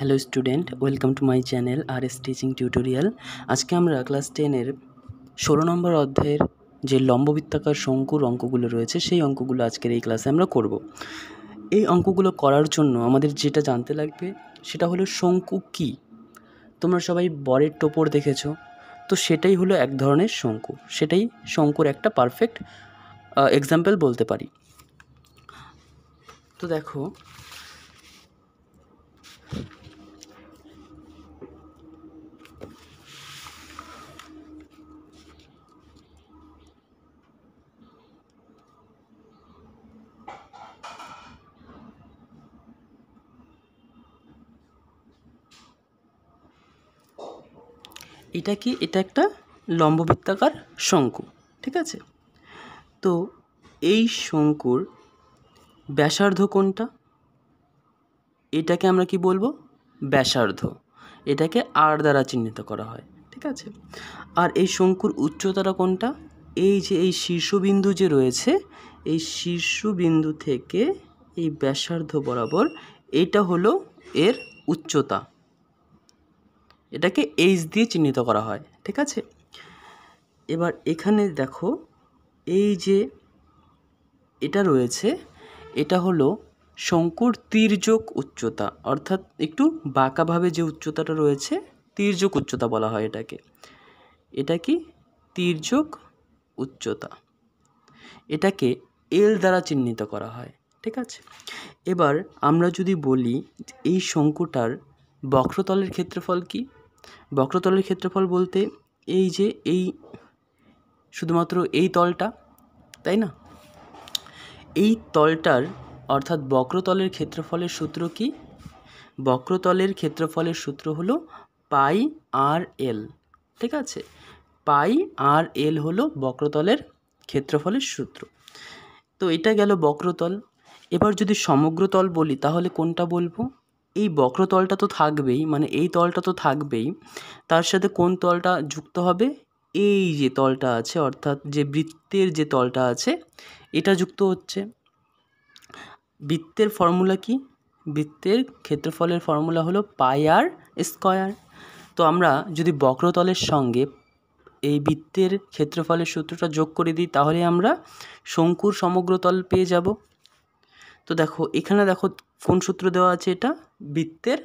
Hello student, welcome to my channel R S teaching tutorial. আজকে আমরা class 10-এর 16 নম্বর অধ্যায়ের যে লম্ববৃত্তাকার শঙ্কুর অঙ্কগুলো রয়েছে সেই অঙ্কগুলো আজকের এই ক্লাসে আমরা করব। এই অঙ্কগুলো করার জন্য আমাদের যেটা জানতে লাগবে সেটা হলো শঙ্কু কী। তোমরা সবাই বরের টোপর দেখেছো, তো সেটাই হলো এক ধরনের শঙ্কু, সেটাই শঙ্কুর একটা পারফেক্ট এক্সাম্পল বলতে পারি। তো দেখো, এটা কি? এটা একটা লম্ববৃত্তাকার শঙ্কু, ঠিক আছে। তো এই শঙ্কুর ব্যাসার্ধ কোনটা? এটাকে আমরা কি বলবো? ব্যাসার্ধ। এটাকে আর দ্বারা চিহ্নিত করা হয়, ঠিক আছে। আর এই শঙ্কুর উচ্চতাটা কোনটা? এই যে এই শীর্ষবিন্দু যে রয়েছে, এই শীর্ষবিন্দু থেকে এই ব্যাসার্ধ বরাবর এইটা হলো এর উচ্চতা। এটাকে এইচ দিয়ে চিহ্নিত করা হয়, ঠিক আছে। এবার এখানে দেখো, এই যে এটা রয়েছে, এটা হলো শঙ্কুর তির্যক উচ্চতা, অর্থাৎ একটু বাঁকাভাবে যে উচ্চতাটা রয়েছে তির্যক উচ্চতা বলা হয় এটাকে। এটা কি? তির্যক উচ্চতা। এটাকে এল দ্বারা চিহ্নিত করা হয়, ঠিক আছে। এবার আমরা যদি বলি এই শঙ্কুটার বক্রতলের ক্ষেত্রফল কি? বক্রতলের ক্ষেত্রফল বলতে এই যে এই শুধুমাত্র এই তলটা, তাই না? এই তলটার অর্থাৎ বক্রতলের ক্ষেত্রফলের সূত্র কি? বক্রতলের ক্ষেত্রফলের সূত্র হলো পাই আর এল, ঠিক আছে। পাই আর এল হলো বক্রতলের ক্ষেত্রফলের সূত্র। তো এটা গেল বক্রতল। এবার যদি সমগ্রতল বলি তাহলে কোনটা বলবো? এই বক্রতলটা তো থাকবেই, মানে এই তলটা তো থাকবেই, তার সাথে কোন তলটা যুক্ত হবে? এই যে তলটা আছে, অর্থাৎ যে বৃত্তের যে তলটা আছে এটা যুক্ত হচ্ছে। বৃত্তের ফর্মুলা কি? বৃত্তের ক্ষেত্রফলের ফর্মুলা হলো পাই আর স্কয়ার। তো আমরা যদি বক্রতলের সঙ্গে এই বৃত্তের ক্ষেত্রফলের সূত্রটা যোগ করে দিই তাহলে আমরা শঙ্কুর সমগ্রতল পেয়ে যাব। তো দেখো এখানে দেখো কোন সূত্র দেওয়া আছে, এটা বৃত্তের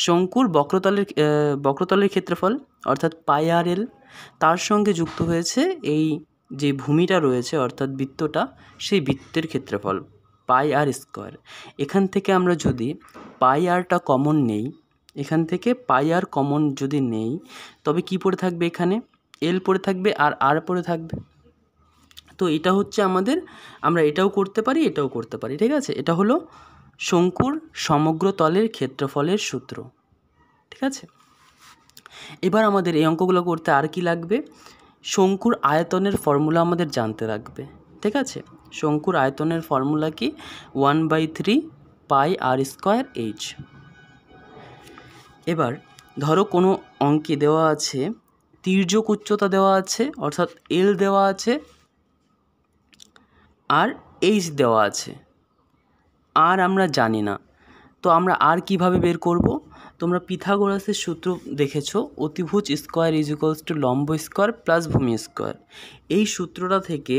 শঙ্কুর বক্রতলের ক্ষেত্রফল অর্থাৎ পাই আর এল, তার সঙ্গে যুক্ত হয়েছে এই যে ভূমিটা রয়েছে অর্থাৎ বৃত্তটা, সেই বৃত্তের ক্ষেত্রফল পাই আর স্কয়ার। এখান থেকে আমরা যদি পাই আরটা কমন নেই, এখান থেকে পাই আর কমন যদি নেই, তবে কি পড়ে থাকবে? এখানে এল পড়ে থাকবে আর আর পড়ে থাকবে। তো এটা হচ্ছে আমাদের, আমরা এটাও করতে পারি এটাও করতে পারি, ঠিক আছে। এটা হলো শঙ্কুর সমগ্র তলের ক্ষেত্রফলের সূত্র, ঠিক আছে। এবার আমাদের এই অঙ্কগুলো করতে আর কি লাগবে? শঙ্কুর আয়তনের ফর্মুলা আমাদের জানতে লাগবে, ঠিক আছে। শঙ্কুর আয়তনের ফর্মুলা কি? 1/3 পাই আর স্কয়ার এইচ। এবার ধরো কোনো অঙ্কে দেওয়া আছে তির্যক উচ্চতা দেওয়া আছে, অর্থাৎ এল দেওয়া আছে আর এইচ দেওয়া আছে, আর আমরা জানি না। তো আমরা আর কিভাবে বের করব? তোমরা পিথাগোরাসের সূত্র দেখেছো, অতিভুজ স্কয়ার ইজ ইকুয়ালস টু লম্ব স্কয়ার প্লাস ভূমি স্কয়ার। এই সূত্রটা থেকে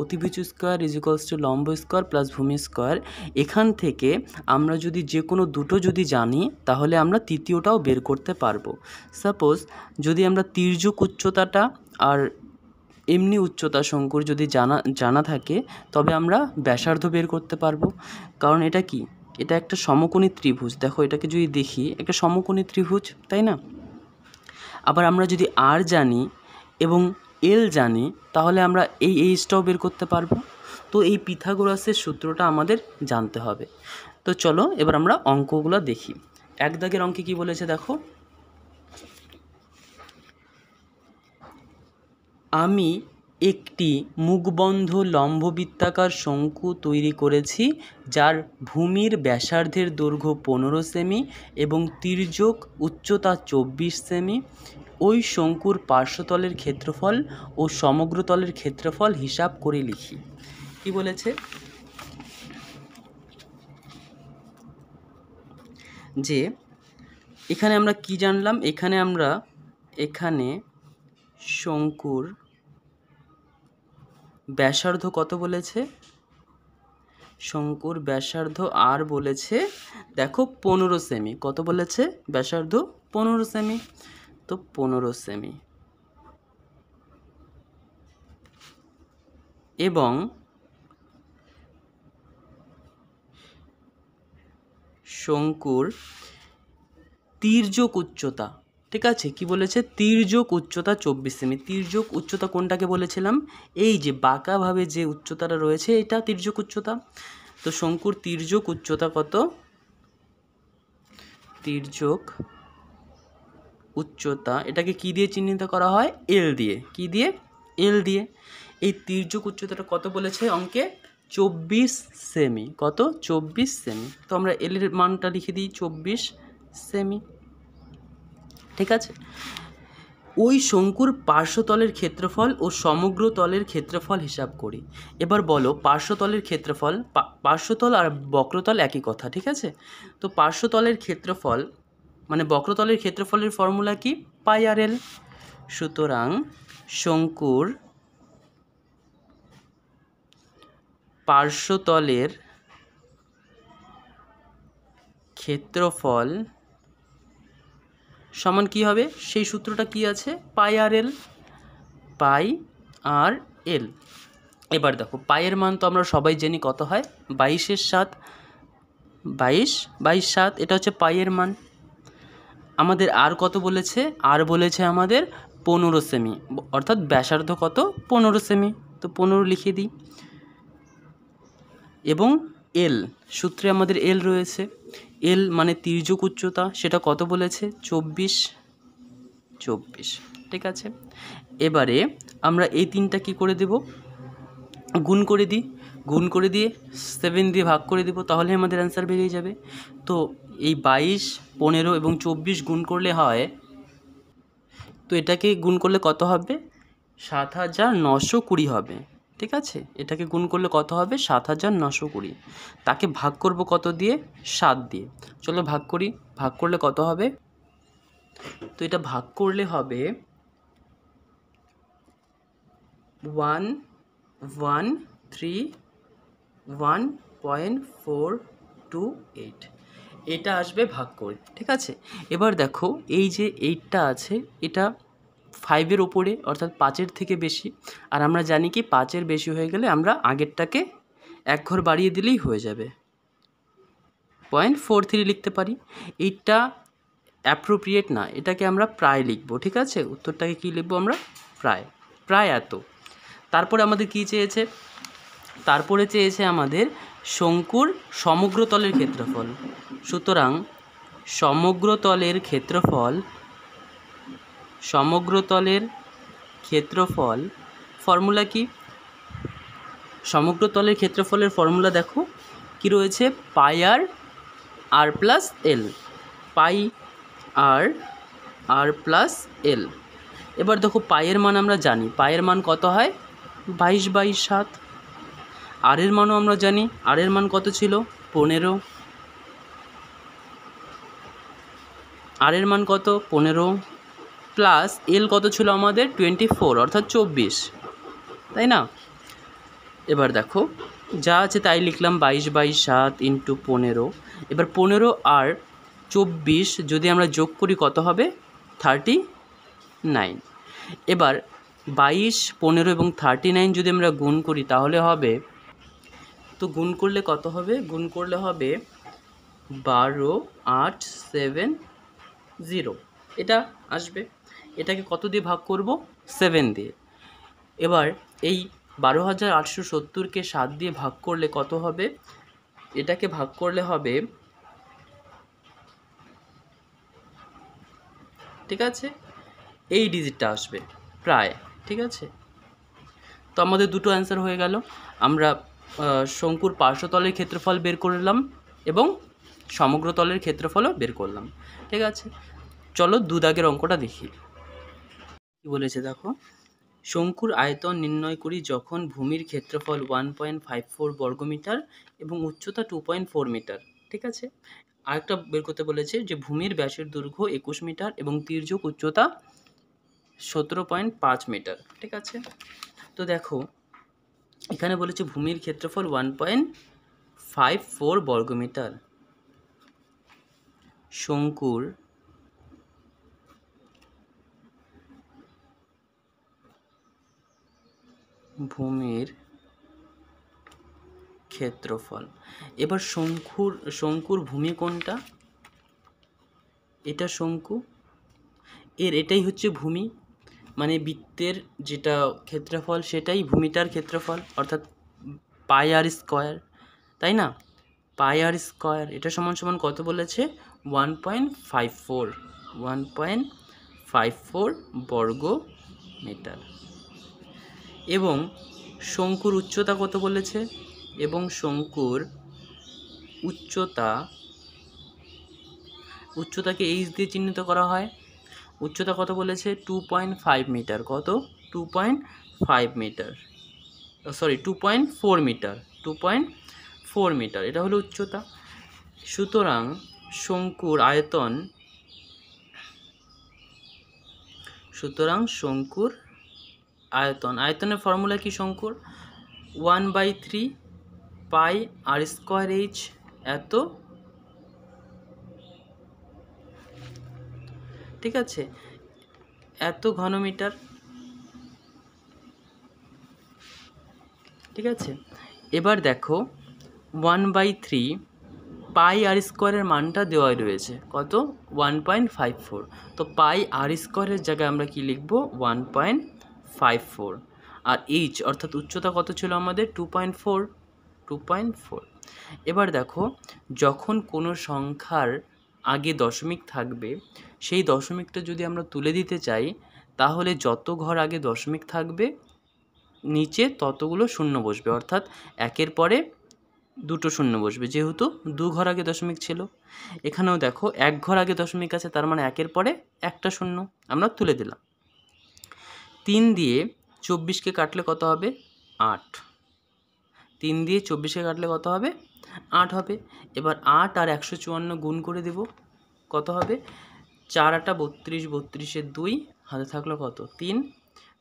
অতিভুজ স্কয়ার ইজ ইকুয়ালস টু লম্ব স্কয়ার প্লাস ভূমি স্কয়ার, এখান থেকে আমরা যদি যে কোনো দুটো যদি জানি তাহলে আমরা তৃতীয়টাও বের করতে পারবো। সাপোজ যদি আমরা তির্যক উচ্চতাটা আর এমনি উচ্চতা শঙ্কুর যদি জানা থাকে তবে আমরা ব্যাসার্ধ বের করতে পারবো। কারণ এটা কি? এটা একটা সমকোণী ত্রিভুজ। দেখো এটাকে যদি দেখি, একটা সমকোণী ত্রিভুজ, তাই না? আবার আমরা যদি আর জানি এবং এল জানি তাহলে আমরা এই এইচটাও বের করতে পারবো। তো এই পিথাগোরাসের সূত্রটা আমাদের জানতে হবে। তো চলো এবার আমরা অঙ্কগুলো দেখি। এক দাগের অঙ্কে কি বলেছে দেখো, আমি একটি মুখবন্ধ লম্ববৃত্তাকার শঙ্কু তৈরি করেছি যার ভূমির ব্যাসার্ধের দৈর্ঘ্য 15 সেমি এবং তির্যক উচ্চতা 24 সেমি। ওই শঙ্কুর পার্শ্বতলের ক্ষেত্রফল ও সমগ্রতলের ক্ষেত্রফল হিসাব করে লিখি। কি বলেছে? যে এখানে আমরা কি জানলাম? এখানে শঙ্কুর ব্যাসার্ধ কত বলেছে? শঙ্কুর ব্যাসার্ধ আর বলেছে দেখো 15 সেমি। কত বলেছে? ব্যাসার্ধ 15 সেমি। তো 15 সেমি। এবং শঙ্কুর তির্যক উচ্চতা, ঠিক আছে, কি বলেছে? তির্যক উচ্চতা 24 সেমি। তির্যক উচ্চতা কোনটাকে বলেছিলাম? এই যে বাঁকাভাবে যে উচ্চতাটা রয়েছে এটা তির্যক উচ্চতা। তো শঙ্কুর তির্যক উচ্চতা কত? তির্যক উচ্চতা এটাকে কি দিয়ে চিহ্নিত করা হয়? এল দিয়ে। কি দিয়ে? এল দিয়ে। এই তির্যক উচ্চতাটা কত বলেছে অঙ্কে? 24 সেমি। কত? 24 সেমি। তো আমরা এল এর মানটা লিখে দিই 24 সেমি, ঠিক আছে। ওই শঙ্কুর পার্শ্বতলের ক্ষেত্রফল ও সমগ্র তলের ক্ষেত্রফল হিসাব করি। এবার বলো পার্শ্বতলের ক্ষেত্রফল, পার্শ্বতল আর বক্রতল একই কথা, ঠিক আছে। তো পার্শ্বতলের ক্ষেত্রফল মানে বক্রতলের ক্ষেত্রফলের ফর্মুলা কি? পাই আর এল। সুতরাং শঙ্কুর পার্শ্বতলের ক্ষেত্রফল সমান কি হবে? সেই সূত্রটা কি আছে? পাই আর এল। পাই আর এল। এবার দেখো পাইয়ের মান তো আমরা সবাই জানি কত হয়? 22-এর 7। 22 7, এটা হচ্ছে পাইয়ের মান। আমাদের আর কত বলেছে? আর বলেছে আমাদের 15 সেমি, অর্থাৎ ব্যাসার্ধ কত? 15 সেমি। তো 15 লিখে দিই। এবং এল, সূত্রে আমাদের এল রয়েছে। এল মানে তির্যক উচ্চতা, সেটা কত বলেছে? 24। ঠিক আছে। এবারে আমরা এই তিনটা কি করে দেব? গুণ করে দিই। গুণ করে দিয়ে 7 দিয়ে ভাগ করে দেব, তাহলে আমাদের অ্যান্সার বেরিয়ে যাবে। তো এই 22, 15 এবং 24 গুণ করলে হয়, তো এটাকে গুণ করলে কত হবে? 7920 হবে, ঠিক আছে। এটাকে গুণ করলে কত হবে? 7920। তাকে ভাগ করব কত দিয়ে? 7 দিয়ে। চলো ভাগ করি। ভাগ করলে কত হবে? তো এটা ভাগ করলে হবে 113.1.428, এটা আসবে ভাগ করে, ঠিক আছে। এবার দেখো এই যে 8টা আছে, এটা 5-এর ওপরে, অর্থাৎ 5-এর থেকে বেশি। আর আমরা জানি কি 5-এর বেশি হয়ে গেলে আমরা আগেরটাকে এক ঘর বাড়িয়ে দিলেই হয়ে যাবে, 0.43 লিখতে পারি। এইটা অ্যাপ্রোপ্রিয়েট না, এটাকে আমরা প্রায় লিখব, ঠিক আছে। উত্তরটাকে কি লিখব আমরা? প্রায় এত। তারপরে আমাদের কি চেয়েছে? তারপরে চেয়েছে আমাদের শঙ্কুর সমগ্র তলের ক্ষেত্রফল। সুতরাং সমগ্র তলের ক্ষেত্রফল ফর্মুলা কি? সমগ্র তলের ক্ষেত্রফলের ফর্মুলা দেখো কি রয়েছে? পাই আর প্লাস এল। পাই আর প্লাস এল। এবার দেখো পাইয়ের মান আমরা জানি, পাইয়ের মান কত হয়? 22/7। আর এর মানও আমরা জানি, আর এর মান কত ছিল? 15। আর এর মান কত? 15 প্লাস এল কত ছিল আমাদের? 24, অর্থাৎ 24, তাই না? এবার দেখো যা আছে তাই লিখলাম, 22/7 ইন্টু 15। এবার 15 আর 24 যদি আমরা যোগ করি কত হবে? 39। এবার 22, 15 এবং 39 যদি আমরা গুণ করি তাহলে হবে, তো গুণ করলে কত হবে? গুণ করলে হবে 12870, এটা আসবে। এটাকে কত দিয়ে ভাগ করব? 7 দিয়ে। এবার এই 12870কে 7 দিয়ে ভাগ করলে কত হবে? এটাকে ভাগ করলে হবে, ঠিক আছে, এই ডিজিটটা আসবে প্রায়, ঠিক আছে। তো আমাদের দুটো অ্যান্সার হয়ে গেল। আমরা শঙ্কুর পার্শ্বতলের ক্ষেত্রফল বের করলাম এবং সমগ্র তলের ক্ষেত্রফলও বের করলাম, ঠিক আছে। চলো 2 দাগের অঙ্কটা দেখি কি বলেছে দেখো। শঙ্কুর আয়তন নির্ণয় করি যখন ভূমির ক্ষেত্রফল 1.54 বর্গমিটার এবং উচ্চতা 2.4 মিটার, ঠিক আছে। আরেকটা বের করতে বলেছে যে ভূমির ব্যাসের দৈর্ঘ্য 21 মিটার এবং তির্যক উচ্চতা 17.5 মিটার। ঠিক আছে, তো দেখো এখানে বলেছে ভূমির ক্ষেত্রফল 1.54 বর্গমিটার। শঙ্কুর ভূমির ক্ষেত্রফল। এবার শঙ্কুর ভূমি কোনটা? এটা শঙ্কু, এটাই হচ্ছে ভূমি, মানে বৃত্তের যেটা ক্ষেত্রফল সেটাই ভূমিটার ক্ষেত্রফল, অর্থাৎ পাই আর স্কোয়ার, তাই না? পাই আর স্কোয়ার এটা সমান সমান কত বলেছে? 1.54 বর্গ মিটার। এবং শঙ্কুর উচ্চতা কত বলেছে? এবং শঙ্কুর উচ্চতাকে এইচ দিয়ে চিহ্নিত করা হয়। উচ্চতা কত বলেছে? 2.5 মিটার। কত? 2.5 মিটার, সরি 2.4 মিটার, 2.4 মিটার এটা হলো উচ্চতা। সুতরাং শঙ্কুর আয়তনের ফর্মুলা কি শঙ্কুর? 1/3 পাই আর স্কোয়ার এইচ, এত, ঠিক আছে, এত ঘনমিটার। ঠিক আছে, এবার দেখো 1/3 পাই আর স্কোয়ারের মানটা দেওয়া রয়েছে কত? 1.54। তো পাই আর স্কোয়ারের জায়গায় আমরা কি লিখব? 1.54। আর এইচ অর্থাৎ উচ্চতা কত ছিল আমাদের? 2.4। এবার দেখো যখন কোনো সংখ্যার আগে দশমিক থাকবে, সেই দশমিকটা যদি আমরা তুলে দিতে চাই, তাহলে যত ঘর আগে দশমিক থাকবে নিচে ততগুলো শূন্য বসবে, অর্থাৎ একের পরে দুটো শূন্য বসবে, যেহেতু দু ঘর আগে দশমিক ছিল। এখানেও দেখো এক ঘর আগে দশমিক আছে, তার মানে একের পরে একটা শূন্য আমরা তুলে দিলাম। 3 দিয়ে 24কে কাটলে কত হবে? 8। 3 দিয়ে 24কে কাটলে কত হবে? 8 হবে। এবার 8 আর 154 গুণ করে দেব, কত হবে? 4 8 32, 32-এ 2 হাতে থাকলো কত? 3।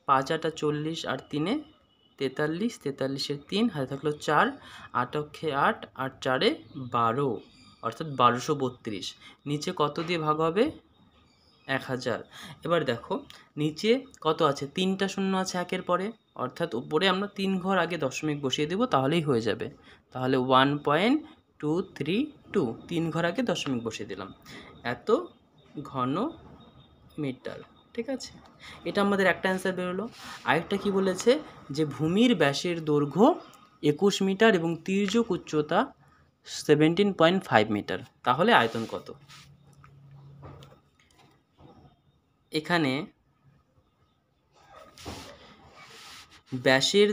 5 8 40 আর 3-এ 43, 43-এ 3 হাতে থাকলো 4, 8 অক্ষে 8 আর 4-এ 12, অর্থাৎ 1232। নিচে কত দিয়ে ভাগ হবে? 1000। এবার দেখো নিচে কত আছে? 3টা শূন্য আছে একের পরে, অর্থাৎ উপরে আমরা 3 ঘর আগে দশমিক বসিয়ে দেব, তাহলেই হয়ে যাবে। তাহলে 1.232, 3 ঘর আগে দশমিক বসিয়ে দিলাম, এত ঘন মিটার। ঠিক আছে, এটা আমাদের একটা অ্যান্সার বেরোলো। আরেকটা কি বলেছে? যে ভূমির ব্যাসের দৈর্ঘ্য 21 মিটার এবং তির্যক উচ্চতা 17.5 মিটার। তাহলে আয়তন কত? এখানে ব্যাসের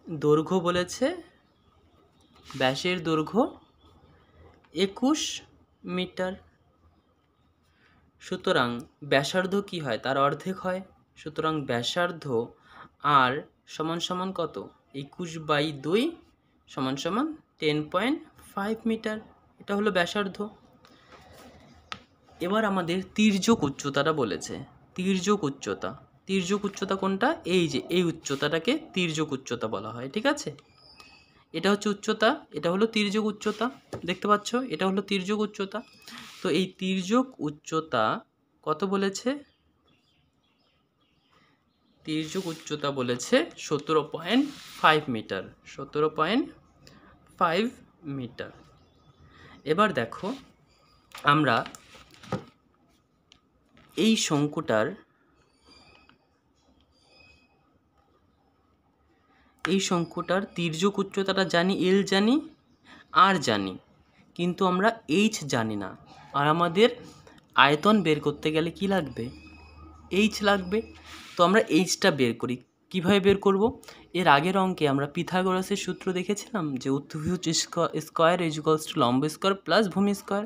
দৈর্ঘ্য বলেছে, ব্যাসের দৈর্ঘ্য 21 মিটার। সুতরাং ব্যাসার্ধ কি হয়? তার অর্ধেক হয়। সুতরাং ব্যাসার্ধ আর সমান সমান কত? 21/2 সমান সমান 10.5 মিটার। এটা হলো ব্যাসার্ধ। এবার আমাদের তির্যক উচ্চতাটা বলেছে। তির্যক উচ্চতা কোনটা? এই যে এই উচ্চতাটাকে তির্যক উচ্চতা বলা হয়। ঠিক আছে, এটা হচ্ছে উচ্চতা, এটা হলো তির্যক উচ্চতা। দেখতে পাচ্ছ, এটা হলো তির্যক উচ্চতা। তো এই তির্যক উচ্চতা কত বলেছে? তির্যক উচ্চতা বলেছে 17.5 মিটার, 17.5 মিটার। এবার দেখো আমরা এই শঙ্কুটার তির্যক উচ্চতাটা জানি, এল জানি, আর জানি, কিন্তু আমরা এইচ জানি না। আর আমাদের আয়তন বের করতে গেলে কি লাগবে? এইচ লাগবে। তো আমরা এইচটা বের করি। কিভাবে বের করব? এর আগের অঙ্কে আমরা পিথাগোরাসের সূত্র দেখেছিলাম যে অতিভুজ স্কোয়ার ইকুয়ালস টু লম্ব স্কোয়ার প্লাস ভূমি স্কোয়ার।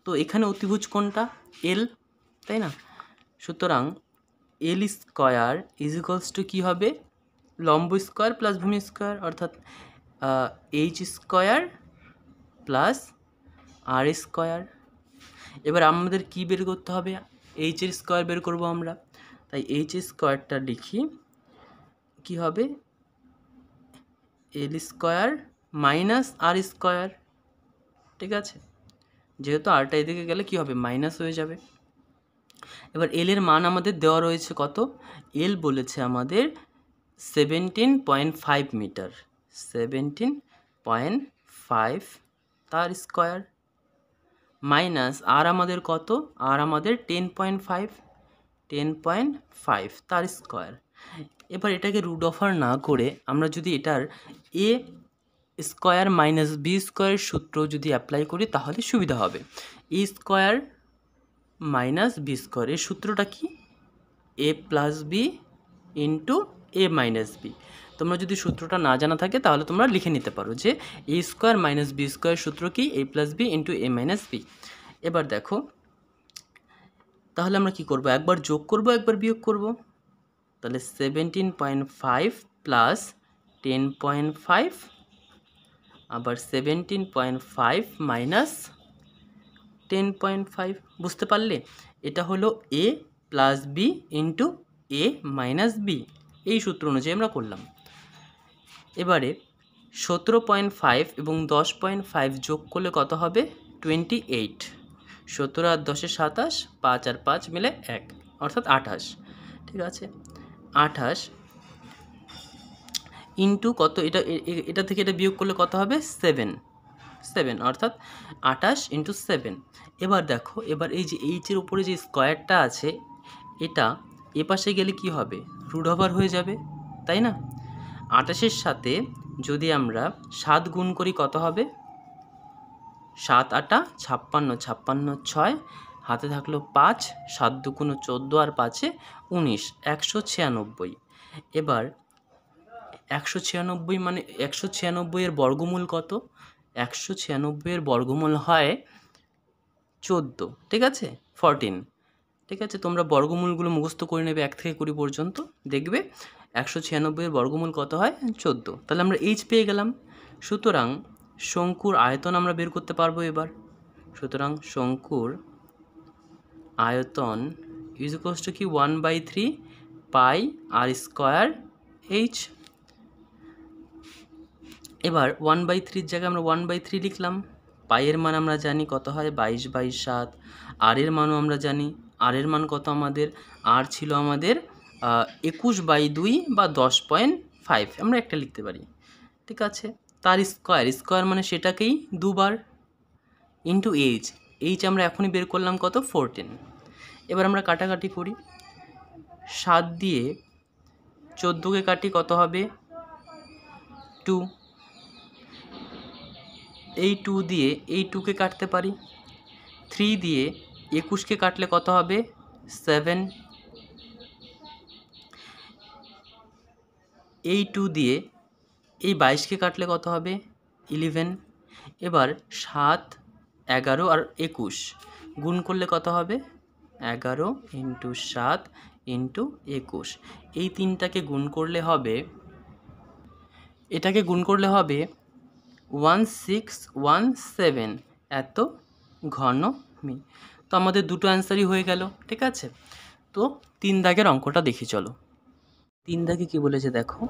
তো এখানে অতিভুজ কোনটা? এল, তাই না? সুতরাং এল স্কোয়ার ইকুয়ালস টু কী হবে? লম্ব স্কোয়ার প্লাস ভূমি স্কোয়ার, অর্থাৎ H square plus R square. এবার আমাদের কি বের করতে হবে? এইচের স্কোয়ার বের করব আমরা, তাই এইচ স্কোয়ারটা লিখি, কি হবে? এল স্কোয়ার মাইনাস আর স্কোয়ার, ঠিক আছে? যেহেতু আরটা এদিকে গেলে কি হবে? মাইনাস হয়ে যাবে। এবার এল এর মান আমাদের দেওয়া রয়েছে কত? এল বলেছে আমাদের 17.5 মিটার, 17.5 তার স্কোয়ার, মাইনাস আর আমাদের কত? আর আমাদের 10.5 তার স্কোয়ার। এবার এটাকে রুট ওভার না করে আমরা যদি এটার এ স্কোয়ার মাইনাস বি স্কোয়ারের সূত্র যদি অ্যাপ্লাই করি তাহলে সুবিধা হবে। এ স্কোয়ার মাইনাস বি স্কোয়ার, এর সূত্রটা কি? এ প্লাস বি ইন্টু এ মাইনাস বি। তোমরা যদি সূত্রটা না জানা থাকে তাহলে তোমরা লিখে নিতে পারো যে এ স্কোয়ার মাইনাস বি স্কোয়ার সূত্র কি? এ প্লাস বি ইন্টু এ মাইনাস বি। এবার দেখো তাহলে আমরা কি করব? একবার যোগ করব, একবার বিয়োগ করব। তাহলে 17.5 প্লাস 10.5, আবার 17.5 মাইনাস 10.5। বুঝতে পারলে? এটা হলো এ প্লাস বি ইন্টু এ মাইনাস বি, এই সূত্র অনুযায়ী আমরা করলাম। এবারে 17.5 এবং 10.5 যোগ করলে কত হবে? 28। 17 আর 10 27, 5 আর 5 মিলে 1, অর্থাৎ 28। ঠিক আছে, 28 ইন্টু কত? এটা থেকে এটা বিয়োগ করলে কত হবে? 7, অর্থাৎ 28 ইন্টু 7। এবার দেখো, এবার এই যে এইচের উপরে যে স্কোয়ারটা আছে এটা এ পাশে গেলে কি হবে? রুট ওভার হয়ে যাবে, তাই না? 28-এর সাথে যদি আমরা 7 গুণ করি কত হবে? 7 8 56, 56 6, হাতে থাকলো 5, 7 2 14 আর 5 19, 196। এবার 196 মানে 196 এর বর্গমূল কত? 196 এর বর্গমূল হয় 14, ঠিক আছে? 14, ঠিক আছে? তোমরা বর্গমূলগুলো মুখস্থ করে নেবে 1 থেকে 20 পর্যন্ত, দেখবে 196 এর বর্গমূল কত হয়? 14। তাহলে আমরা এইচ পেয়ে গেলাম। সুতরাং শঙ্কুর আয়তন আমরা বের করতে পারবো এবার। সুতরাং শঙ্কুর আয়তন ইজ ইকুয়ালস টু কি? 1/3 পাই আর স্কোয়ার এইচ। এবার 1/3 জায়গায় আমরা 1/3 লিখলাম। পাইয়ের মান আমরা জানি কত হয়? 22/7। আর এর মানও আমরা জানি। আর এর মান কত আমাদের? আর ছিল আমাদের 21/2 বা 10.5, আমরা একটা লিখতে পারি, ঠিক আছে? তার স্কোয়ার মানে সেটাকেই দুবার, ইন্টু এইচ আমরা এখনই বের করলাম কত? 14। এবার আমরা কাটাকাটি করি। 7 দিয়ে 14কে কাটি কত হবে? 2। এই 2 দিয়ে এই 2কে কাটতে পারি। 3 দিয়ে 21কে কাটলে কত হবে? 7। এই 2 দিয়ে এই 22কে কাটলে কত হবে? 11। এবার 7, 11 আর 21 গুণ করলে কত হবে? 11 ইন্টু 7 ইন্টু 21। এই তিনটাকে গুণ করলে হবে, এটাকে গুণ করলে হবে 1617 এত ঘন মি। তো আমাদের দুটো অ্যান্সারই হয়ে গেল, ঠিক আছে? তো 3 দাগের অঙ্কটা দেখি চলো। 3 দাগে কি বলেছে দেখো,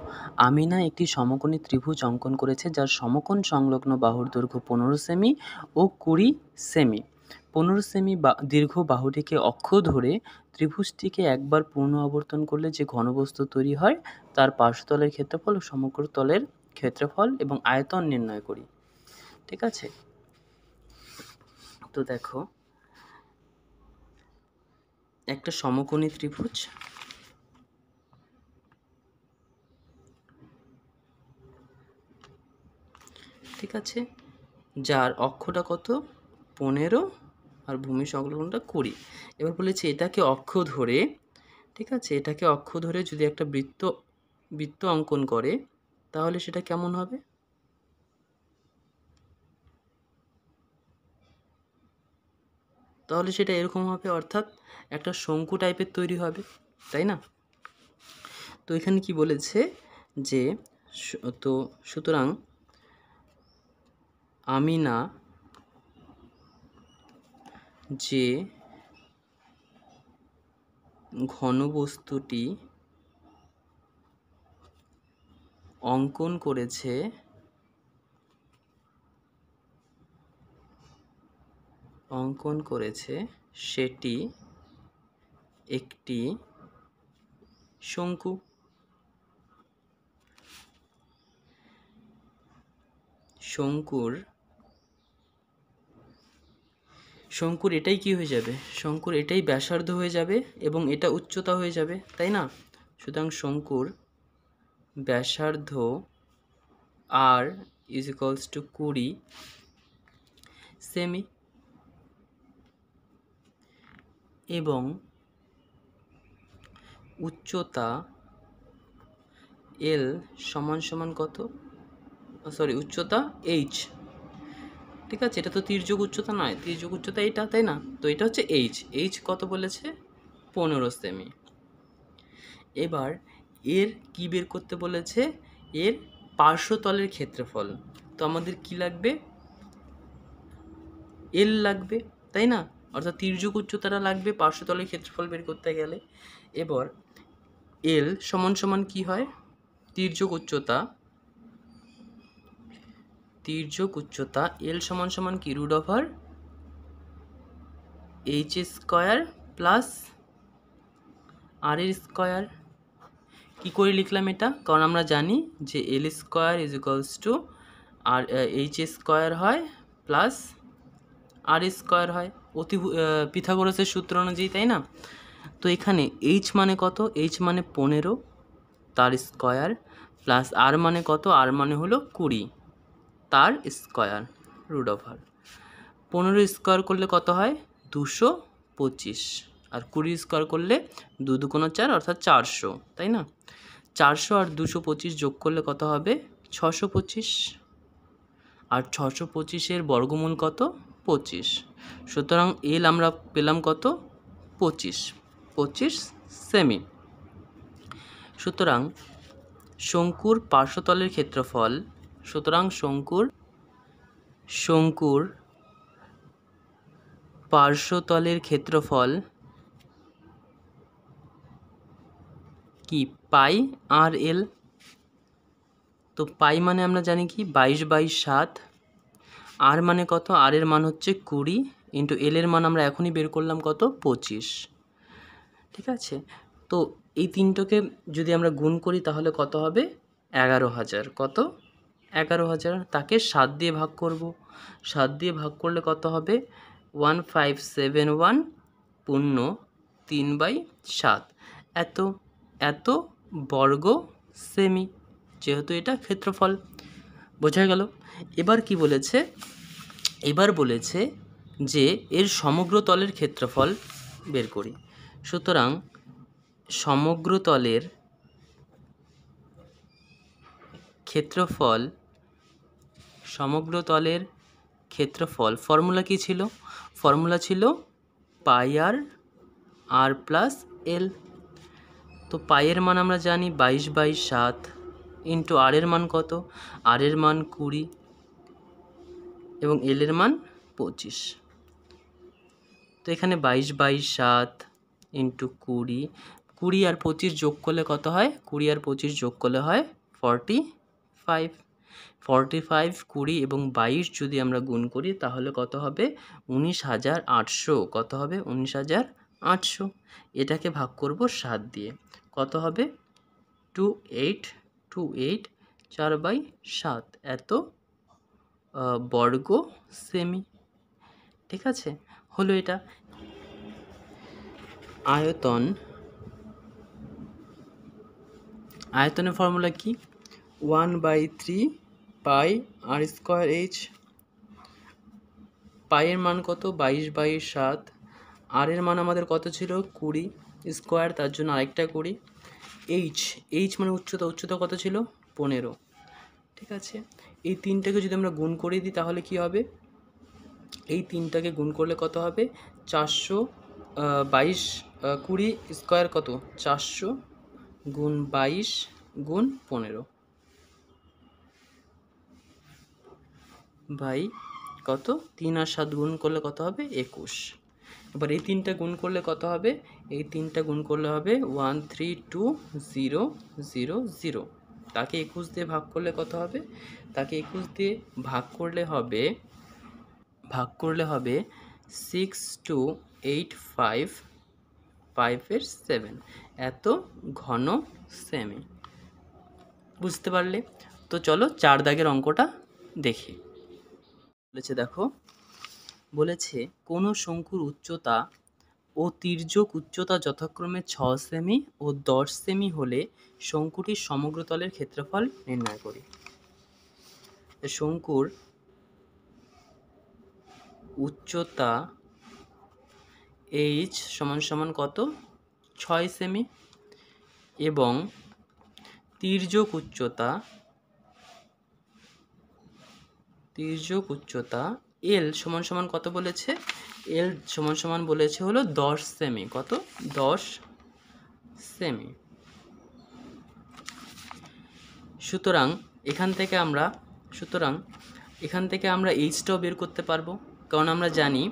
আমিনা একটি সমকোণী ত্রিভুজ অঙ্কন করেছে যার সমকোণ সংলগ্ন বাহুর দৈর্ঘ্য 15 সেমি ও 20 সেমি। 15 সেমি দীর্ঘ বাহুটিকে অক্ষ ধরে ত্রিভুজটিকে একবার পূর্ণ আবর্তন করলে যে ঘনবস্তু তৈরি হয় তার পার্শ্বতলের ক্ষেত্রফল ও সমগ্র তলের ক্ষেত্রফল এবং আয়তন নির্ণয় করি, ঠিক আছে? তো দেখো, একটা সমকোণী ত্রিভুজ, ঠিক আছে, যার অক্ষটা কত? 15 আর ভূমি সংলগ্নটা 20। এবার বলেছে এটাকে অক্ষ ধরে, ঠিক আছে, এটাকে অক্ষ ধরে যদি একটা বৃত্ত অঙ্কন করে তাহলে সেটা কেমন হবে? তাহলে সেটা এরকম হবে, অর্থাৎ একটা শঙ্কু টাইপের তৈরি হবে, তাই না? তো এখানে কি বলেছে যে সুতরাং আমি না যে ঘনবস্তুটি অঙ্কন করেছে সেটি একটি শঙ্কু। শঙ্কুর এটাই কি হয়ে যাবে? শঙ্কুর এটাই ব্যাসার্ধ হয়ে যাবে এবং এটা উচ্চতা হয়ে যাবে, তাই না? সুতরাং শঙ্কুর ব্যাসার্ধ আর ইজ ইকুয়ালস টু 20 সেমি এবং উচ্চতা এল সমান সমান কত? উচ্চতা এইচ। ঠিক আছে, এটা তো তির্যক উচ্চতা নয়, তির্যক উচ্চতা এটা, তাই না? তো এটা হচ্ছে এইচ কত বলেছে? 15 সেমি। এবার এর কি বের করতে বলেছে? এর পার্শ্বতলের ক্ষেত্রফল। তো আমাদের কি লাগবে? এল লাগবে, তাই না? অর্থাৎ তির্যক উচ্চতাটা লাগবে পার্শ্বতলের ক্ষেত্রফল বের করতে গেলে। এবার এল সমান সমান কি হয়? তির্যক উচ্চতা এল সমান সমান কি? Root over H square plus R এর স্কোয়ার। কী করে লিখলাম এটা? কারণ আমরা জানি যে L square is equals to আর এইচ স্কোয়ার হয় প্লাস আর স্কোয়ার হয় পিথাগোরাসের সূত্র অনুযায়ী, তাই না? তো এখানে এইচ মানে কত? এইচ মানে 15 তার স্কোয়ার প্লাস আর মানে কত? আর মানে হলো 20 তার স্কোয়ার রুট ওভার 15 স্কোয়ার করলে কত হয়? 225 আর 20 স্কোয়ার করলে 2 2 4 অর্থাৎ 400, তাই না? 400 আর 225 যোগ করলে কত হবে? 625 আর 625-এর বর্গমূল কত? 25। সুতরাং এল আমরা পেলাম কত? 25 সেমি। সুতরাং শঙ্কুর পার্শ্বতলের ক্ষেত্রফল, শঙ্কুর পার্শ্বতলের ক্ষেত্রফল কি? পাই আর এল। তো পাই মানে আমরা জানি কি? 22/7। আর মানে কত? আর এর মান হচ্ছে 20 ইন্টু এল এর মান আমরা এখনই বের করলাম কত? 25। ঠিক আছে, তো এই তিনটোকে যদি আমরা গুণ করি তাহলে কত হবে? 11,000। কত? 11,000। তাকে 7 দিয়ে ভাগ করব। 7 দিয়ে ভাগ করলে কত হবে? 1571 পূর্ণ 3/7 এত বর্গ সেমি, যেহেতু এটা ক্ষেত্রফল। বোঝা গেল? এবার কি বলেছে? এবার বলেছে যে এর সমগ্র তলের ক্ষেত্রফল বের করি। সুতরাং সমগ্র তলের ক্ষেত্রফল ফর্মুলা কি ছিল? ফর্মুলা ছিল পাই আর প্লাস এল। তো পাইয়ের মান আমরা জানি 22/7 ইন্টু আর এর মান কত? আর এর মান 20 এবং এল এর মান 25। তো এখানে 22/7 ইন্টু 20 আর 25 যোগ করলে কত হয়? 20 আর 25 যোগ করলে হয় 45। 20 এবং 22 যদি আমরা গুণ করি তাহলে কত হবে? 19,800। কত হবে? 19,800। এটাকে ভাগ করব 7 দিয়ে। কত হবে? 28 4/7 এত বর্গ সেমি। ঠিক আছে, হলো এটা। আয়তনের ফর্মুলা কি? 1/3 পাই আর স্কোয়ার এইচ। পাইয়ের মান কত? 22/7। আর এর মান আমাদের কত ছিল? 20 স্কোয়ার, তার জন্য আরেকটা 20। এইচ মানে উচ্চতা কত ছিল? 15। ঠিক আছে, এই তিনটাকে যদি আমরা গুণ করে দিই তাহলে কি হবে? এই তিনটাকে গুণ করলে কত হবে? 422 20 স্কোয়ার কত? 400 গুণ 22 গুণ 15। বাই কত 3 আর 7 গুণ করলে কত হবে 21। এবার এই 3টা গুণ করলে কত হবে, এই 3টা গুণ করলে হবে 132,000। তাকে 21 দিয়ে ভাগ করলে কত হবে, তাকে 21 দিয়ে ভাগ করলে হবে 62855 এত ঘন সেমি। বুঝতে পারলে? তো চলো 4 দাগের অঙ্কটা দেখি। বলেছে দেখো, বলেছে কোনো শঙ্কুর উচ্চতা ও তির্যক উচ্চতা যথাক্রমে 6 সেমি ও 10 সেমি হলে শঙ্কুটির সমগ্র তলের ক্ষেত্রফল নির্ণয় করি। শঙ্কুর উচ্চতা h সমান কত 6 সেমি এবং তির্যক উচ্চতা l সমান কত বলেছে, l সমান বলেছে হলো 10 সেমি। কত 10 সেমি। সুতরাং এখান থেকে আমরা এইচটাও বের করতে পারবো, কারণ আমরা জানি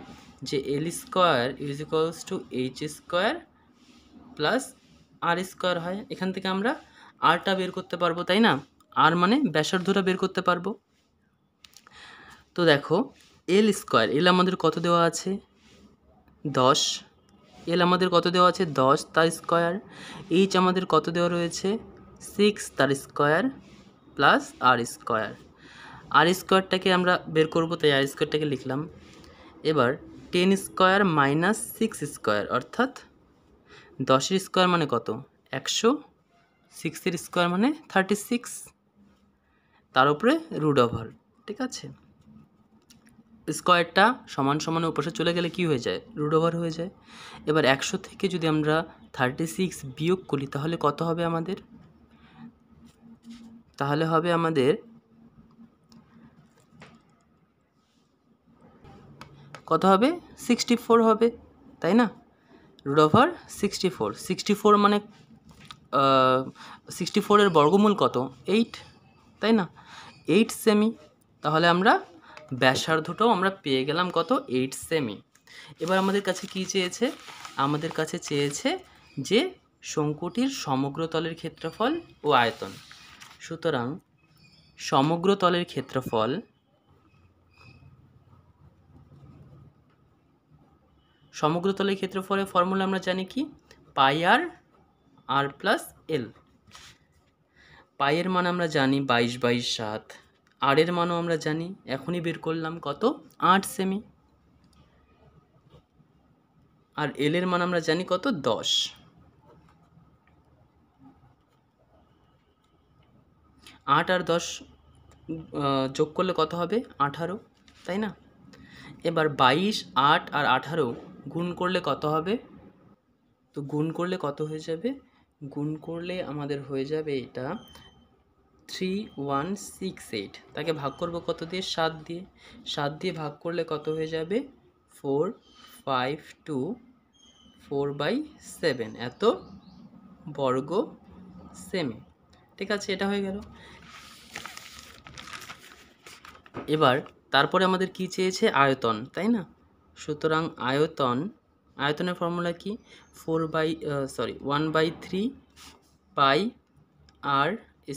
যে l square is equals two h square plus r square হয়। এখান থেকে আমরা rটা বের করতে পারবো, তাই না? r মানে ব্যাসার্ধটা বের করতে পারবো। তো দেখো l স্কোয়ার, l আমাদের কত দেওয়া আছে 10, l আমাদের কত দেওয়া আছে 10 তার স্কোয়ার, h আমাদের কত দেওয়া রয়েছে 6 তার square plus r square. r স্কোয়ারটাকে আমরা বের করবো, তাই r স্কোয়ারটাকে লিখলাম। এবার 10 স্কোয়ার মাইনাস 6 স্কোয়ার অর্থাৎ 10 স্কোয়ার মানে কত 100, 6 স্কোয়ার মানে 36, তার উপরে রুট ওভার। ঠিক আছে, স্কোয়ারটা সমান উপরে চলে গেলে কি হয়ে যায় রুট ওভার হয়ে যায়। এবার 100 থেকে যদি আমরা 36 বিয়োগ করি তাহলে কত হবে আমাদের, কত হবে 64 হবে, তাই না? রুট ওভার 64 মানে 64 এর বর্গমূল কত 8, তাই না? 8 সেমি। তাহলে আমরা ব্যাসার্ধটাও আমরা পেয়ে গেলাম কত 8 সেমি। এবার আমাদের কাছে কি চেয়েছে, আমাদের কাছে চেয়েছে যে শঙ্কুটির সমগ্র তলের ক্ষেত্রফল ও আয়তন। সুতরাং সমগ্র তলের ক্ষেত্রফলের ফর্মুলা আমরা জানি কি, পাই আর প্লাস এল। পাইয়ের মান আমরা জানি 22/7, আর এর মানও আমরা জানি, এখনই বের করলাম কত 8 সেমি, আর এল এর মান আমরা জানি কত 10। 8 আর 10 যোগ করলে কত হবে 18, তাই না? এবার 22, 8 আর 18 গুণ করলে কত হবে, তো গুণ করলে কত হয়ে যাবে, গুণ করলে আমাদের হয়ে যাবে এটা 3168। তাকে ভাগ করব কত দিয়ে 7 দিয়ে, 7 দিয়ে ভাগ করলে কত হয়ে যাবে 4/7 এত বর্গ সেমি। ঠিক আছে, এটা হয়ে গেল। এবার তারপরে আমাদের কি চেয়েছে আয়তন, তাই না? সুতরাং আয়তনের ফর্মুলা কি 1/3 পাই আর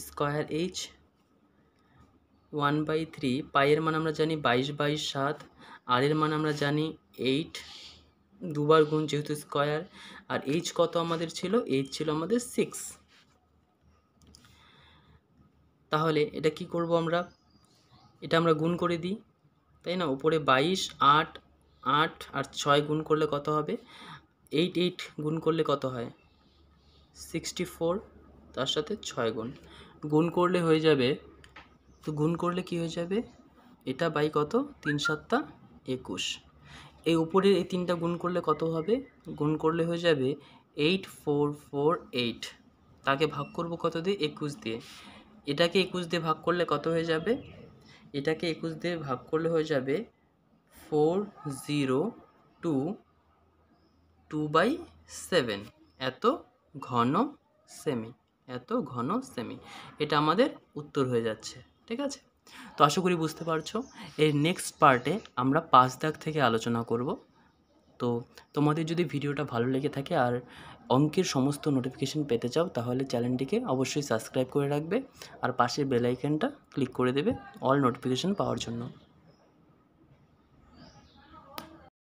স্কোয়ার h। 1/3 পাইয়ের মান আমরা জানি 22/7, আর এর মান আমরা জানি 8, দুবার গুণ যেহেতু স্কোয়ার, আর h কত আমাদের ছিল, h ছিল আমাদের 6। তাহলে এটা কি করব আমরা, এটা আমরা গুণ করে দিই, তাই না? উপরে 22, 8 আর 6 গুণ করলে কত হবে 8 গুণ করলে কত হয় 64, তার সাথে 6 গুণ করলে হয়ে যাবে, তো গুণ করলে কি হয়ে যাবে এটা বাই কত 3 7 21। এই উপরে এই 3টা গুণ করলে কত হবে, গুণ করলে হয়ে যাবে 8448। তাকে ভাগ করব কত দিয়ে 21 দিয়ে, এটাকে 21 দিয়ে ভাগ করলে কত হয়ে যাবে, এটাকে 21 দিয়ে ভাগ করলে হয়ে যাবে 4022/7 এত ঘন সেমি, এটা আমাদের উত্তর হয়ে যাচ্ছে। ঠিক আছে। তো আশা করি বুঝতে পারছো। এর নেক্সট পার্টে আমরা 5 দাগ থেকে আলোচনা করব। তো তোমাদের যদি ভিডিওটা ভালো লেগে থাকে আর অঙ্কের সমস্ত নোটিফিকেশন পেতে চাও তাহলে চ্যানেলটিকে অবশ্যই সাবস্ক্রাইব করে রাখবে আর পাশের বেল আইকনটা ক্লিক করে দেবে অল নোটিফিকেশন পাওয়ার জন্য।